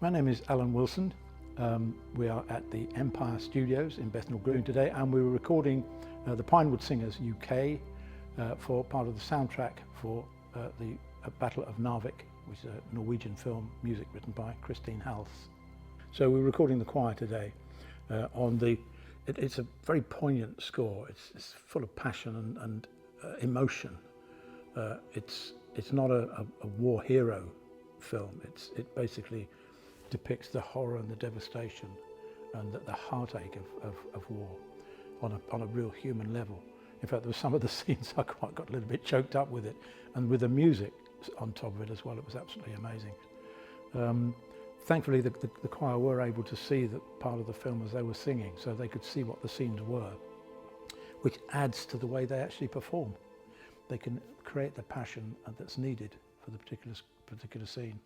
My name is Alan Wilson. We are at the Empire Studios in Bethnal Green today, and we were recording the Pinewood Singers UK for part of the soundtrack for the Battle of Narvik, which is a Norwegian film, music written by Christine Hals. So we're recording the choir today on the. It's a very poignant score. It's full of passion and emotion. It's not a war hero film. It basically depicts the horror and the devastation and the heartache of war on a real human level. In fact, there were some of the scenes I quite got a little bit choked up with it, and with the music on top of it as well. It was absolutely amazing. Thankfully, the choir were able to see that part of the film as they were singing, so they could see what the scenes were, which adds to the way they actually perform. They can create the passion that's needed for the particular scene.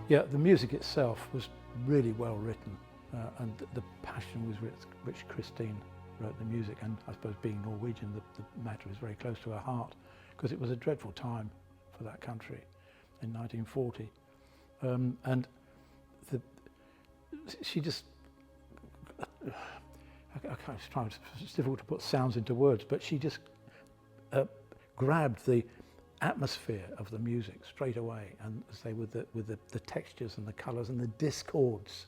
Yeah, the music itself was really well written, and the passion was which Christine wrote the music, and I suppose being Norwegian, the matter is very close to her heart, because it was a dreadful time for that country in 1940, and she just, it's difficult to put sounds into words, but she just grabbed the atmosphere of the music straight away, and say with the textures and the colours and the discords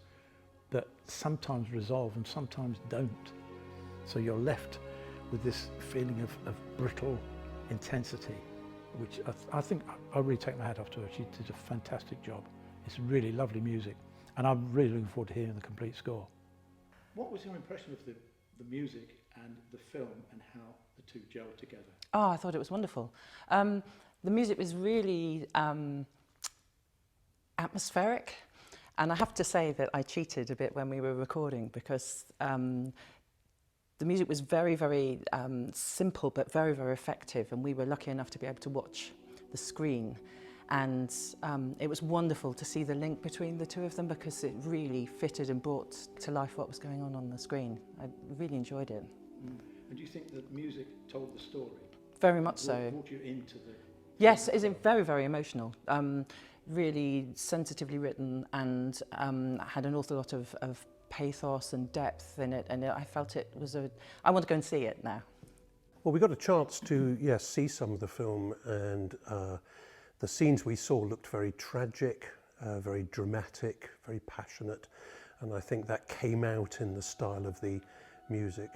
that sometimes resolve and sometimes don't. So you're left with this feeling of brittle intensity, which I think I really take my hat off to her. She did a fantastic job. It's really lovely music, and I'm really looking forward to hearing the complete score. What was your impression of the music and the film and how the two gelled together? Oh, I thought it was wonderful. The music was really atmospheric, and I have to say that I cheated a bit when we were recording, because the music was very, very simple but very, very effective, and we were lucky enough to be able to watch the screen, and it was wonderful to see the link between the two of them, because it really fitted and brought to life what was going on the screen. I really enjoyed it. Mm. And do you think that music told the story? Very much so. Brought you into the... Yes, it's very, very emotional. Really sensitively written, and had an awful lot of pathos and depth in it, and I felt it was I want to go and see it now. Well, we got a chance to, yes, see some of the film, and the scenes we saw looked very tragic, very dramatic, very passionate, and I think that came out in the style of the music.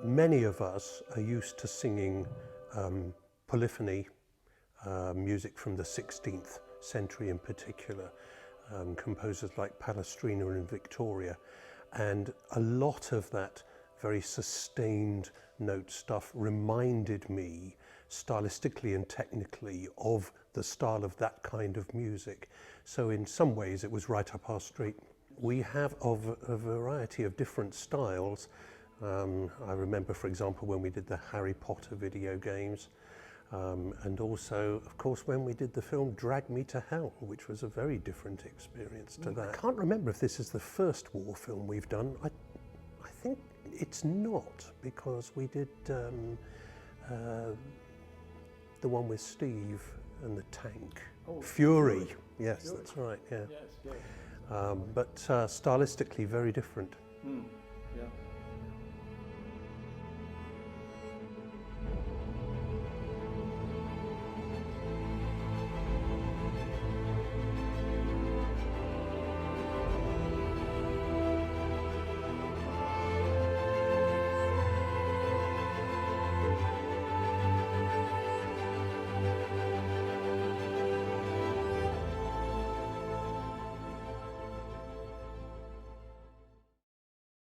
Many of us are used to singing polyphony, music from the 16th century in particular, composers like Palestrina and Victoria, and a lot of that very sustained note stuff reminded me stylistically and technically of the style of that kind of music. So in some ways it was right up our street. We have of a variety of different styles. I remember, for example, when we did the Harry Potter video games, and also, of course, when we did the film Drag Me to Hell, which was a very different experience to that. I can't remember if this is the first war film we've done. I think it's not, because we did the one with Steve and the tank. Oh, Fury. Yes, Fury. That's right, yeah. Yes, yes. But stylistically very different. Mm.